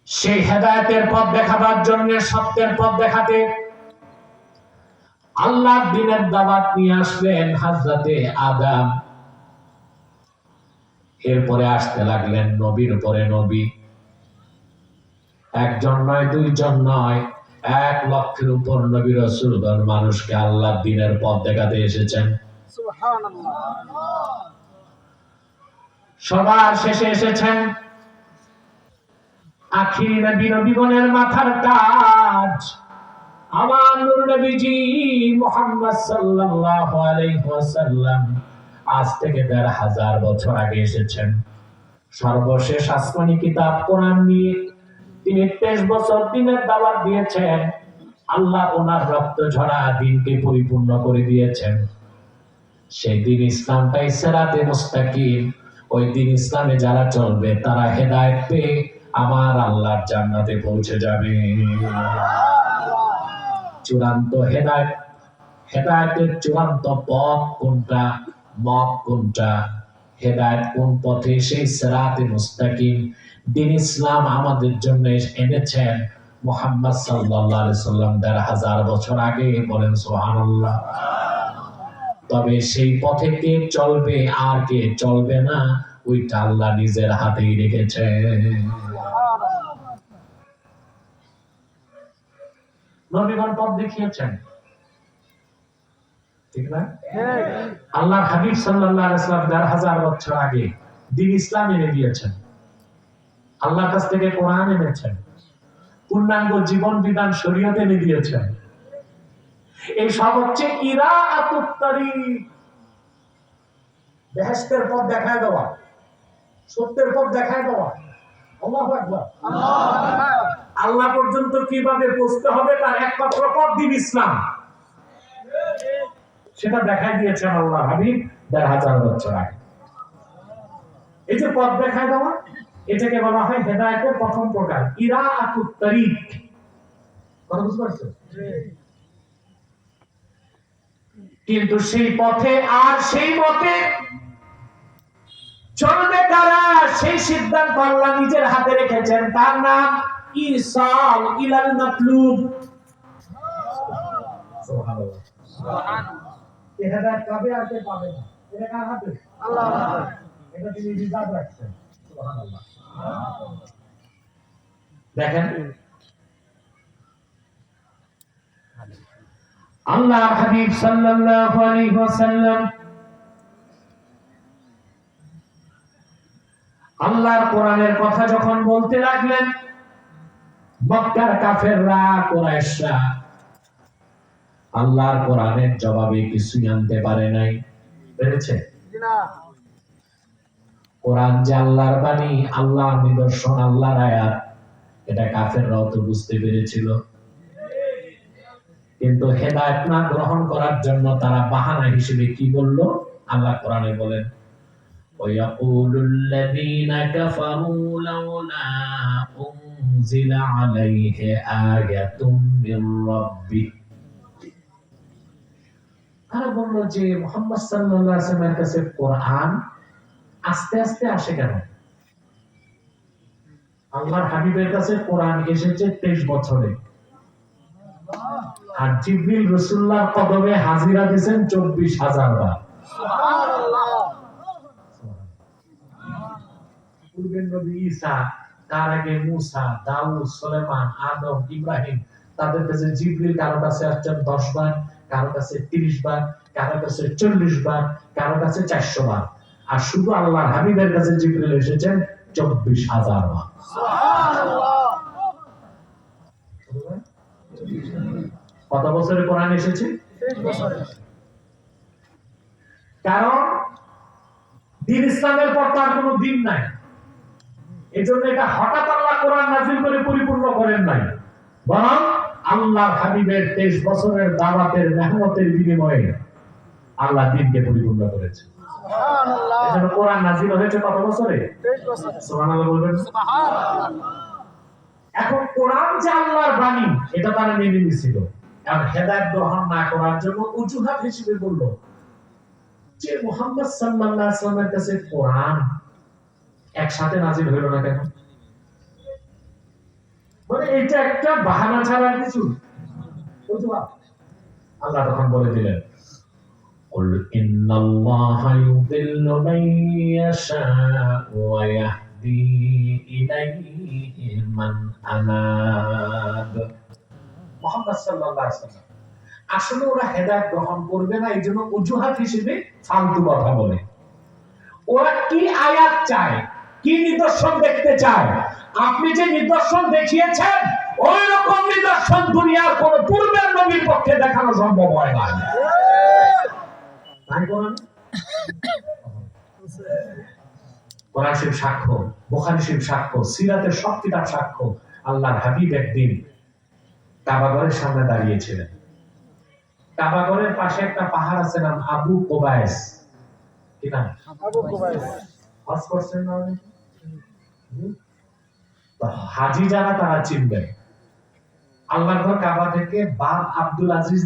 সেই হেদায়েতের পথ দেখাবার জন্য, সত্যের পথ দেখাতে আল্লাহর দ্বীনের দাওয়াত নিয়ে আসলেন হযরতে আদম। এরপরে আসতে লাগলেন নবীর উপরে নবী। একজন নয়, দুইজন নয়, 1,00,000-এর উপর নবী রাসূলগণ মানুষকে আল্লাহর দ্বীনের পথ দেখাতে এসেছেন। সুবহানাল্লাহ। সবার শেষে এসেছেন আখিরি নবী, নবীগণের মাথার তাজ আমার নূর নবীজি মুহাম্মদ সাল্লাল্লাহু আলাইহি ওয়াসাল্লাম। আজ থেকে ১,৫০০ বছর আগে এসেছেন। সর্বশেষ আসমানি কিতাব কোরআন নিয়ে তিনি 23 বছর দিনের দাওয়াত দিয়েছেন। আল্লাহ ওনার রক্ত ঝরা দ্বীনকে পরিপূর্ণ করে দিয়েছেন। সেই দ্বীন ইসলামটাই সিরাতে মুস্তাকিম। ওই দ্বীন ইসলামে যারা চলবে তারা হেদায়েত পেয়ে আমার আল্লাহর জান্নাতে পৌঁছে যাবে। চূড়ান্ত হেদায়েত, হেদায়েতের চূড়ান্ত পথ কোনটা, মত কোনটা, হেদায়েত কোন পথে, সেই সিরাতে মুস্তাকিম দ্বীন ইসলাম আমাদের জন্য এনেছেন মুহাম্মদ সাল্লাল্লাহু আলাইহি সাল্লাম ১,৫০০ বছর আগে। বলেন সুবহানাল্লাহ। তবে সেই পথে কে চলবে আর কে চলবে না, ওইটা আল্লাহ নিজের হাতেই রেখেছে। নবীগণ পথ দেখিয়েছেন, ঠিক না? আল্লাহর হাবিব সাল্লাল্লাহু আলাইহি ওয়াসাল্লাম ১,৫০০ বছর আগে দ্বীন ইসলাম এনে দিয়েছেন। আল্লাহর কাছ থেকে কোরআন এনেছেন, পূর্ণাঙ্গ জীবন বিধান শরীয়ত এনে দিয়েছেন। এই সব হচ্ছে ইরাআতুত তারিক, বেহেশতের পথ দেখায় দেওয়া, সত্যের পথ দেখায় দেওয়া। আল্লাহু আকবার। আল্লাহ পর্যন্ত কিভাবে পৌঁছতে হবে তার একমাত্র পথ দ্বীন ইসলাম, সেটা দেখাই দিয়েছেন আল্লাহ হাবিব ১,৫০০ বছর আগে। এই যে পথ দেখায় দেওয়া, এটাকে বলা হয় হেদায়েতের প্রথম প্রকার, ইরাআতুত তারিক। কথা বুঝতে পারছেন? কিন্তু সেই পথে আর সেই মতে চলবে কারা, সেই সিদ্ধান্ত আল্লাহ নিজের হাতে রেখেছেন। তার নাম ইরসাল ইলাল মাতলুব। সুবহানাল্লাহ। সুবহানাল্লাহ। এই হেদায়েত পাবে আর কে পাবে না, এটা কার হাতে? আল্লাহর হাতে। এটা তিনি রিজার্ভ রাখছেন। সুবহানাল্লাহ। দেখেন আল্লাহ হাবিব সাল্লাল্লাহু আলাইহি ওয়াসাল্লাম আল্লাহর কোরআনের কথা যখন বলতে লাগলেন, মক্কার কাফেররা, কুরাইশরা আল্লাহর কোরআনের জবাবে কিছুই আনতে পারে নাই। পেরেছে? না। কোরআন যে আল্লাহর বাণী, আল্লাহর নিদর্শন, আল্লাহর আয়াত, এটা কাফেররাও তো বুঝতে পেরেছিল। কিন্তু হেদায়েত না গ্রহণ করার জন্য তারা বাহানা হিসেবে কি বলল? আল্লাহ কোরআনে বলেন, ওয়ায়াকুলুল লাযীনা কাফারু লাউলা উনজিলা আলাইহি আয়াতুম মির রাব্বিহ। তারা বলল যে মুহাম্মদ সাল্লাল্লাহু আলাইহি ওয়াসাল্লামের কাছে কোরআন আস্তে আস্তে আসে কেন? আল্লাহর হাবিবের কাছে কোরআন এসেছে 23 বছরে, আর জিবরিল রাসূলুল্লাহর কদমে হাজিরা দিয়েছেন 24,000 বার। সুবহানাল্লাহ। পূর্বের নবী ঈসা, তার আগে মুসা, দাউদ, সুলাইমান, আদম, ইব্রাহিম, তাদের কাছে জিবরিল কারো কাছে আসছেন 10 বার, কারো কাছে 30 বার, কারো কাছে 40 বার, কারো কাছে 400 বার। আর শুধু আল্লাহর হাবিবের কাছে জিবরিল এসেছেন 24,000 বার। সুবহানাল্লাহ। কত বছরে কোরআন এসেছে? 23 বছরে। কারণ দ্বীন ইসলামের পর তার কোনো দিন নাই। এজন্য এটা হঠাৎ আল্লাহ কোরআন নাযিল করে পরিপূর্ণ করেন নাই, বরং আল্লাহর হাবিবের 23 বছরের দাওয়াতের মেহনতের বিনিময়ে আল্লাহ দ্বীনকে পরিপূর্ণ করেছে। সুবহানাল্লাহ। এজন্য কোরআন নাযিল হয়েছে কত বছরে? 23 বছরে। সুবহানাল্লাহ বলবেন। সুবহানাল্লাহ। এখন কোরআন যে আল্লাহর বাণী, এটা তারা মেনে নিয়েছিল। আর হেদায়েত গ্রহণ না করার জন্য অজুহাত হিসেবে বলল যে মুহাম্মদ সাল্লাল্লাহু আলাইহি ওয়াসাল্লামের কাছে কোরআন একসাথে নাযিল হলো না কেন? এইটা একটা বাহানা ছাড়া কিছু বুঝবা। আল্লাহ তখন বলে দিলেন قل إن الله يضل من يشاء ويهدي إليه من أناب। মুহাম্মদ সাল্লাল্লাহু আলাইহি ওয়াসাল্লাম আসলে ওরা হেদায়েত গ্রহণ করবে না, এই জন্য অজুহাত হিসেবে ফালতু কথা বলে। ওরা কি আয়াত চায়, কি নিদর্শন দেখতে চায়? আপনি যে নিদর্শন দেখিয়েছেন ওই রকম নিদর্শন দুনিয়ার কোন পূর্বের নবীর পক্ষে দেখানো সম্ভব হয় না। তাই কোরআন শরীফ সাক্ষ্য, বুখারী শরীফ সাক্ষ্য, সিরাতের সব কিতাব সাক্ষ্য। আল্লাহর হাবিব একদিন কাবাগরের সামনে দাঁড়িয়েছিলেন। কাবাগরের পাশে একটা পাহাড় আছে, নাম আবু কুবাইস। কি নাম? আবু কুবাইস। হজ করছেন না? হাজি যারা তারা চিনবেন। আল্লাহর ঘর কাবা থেকে বাব আব্দুল আজিজ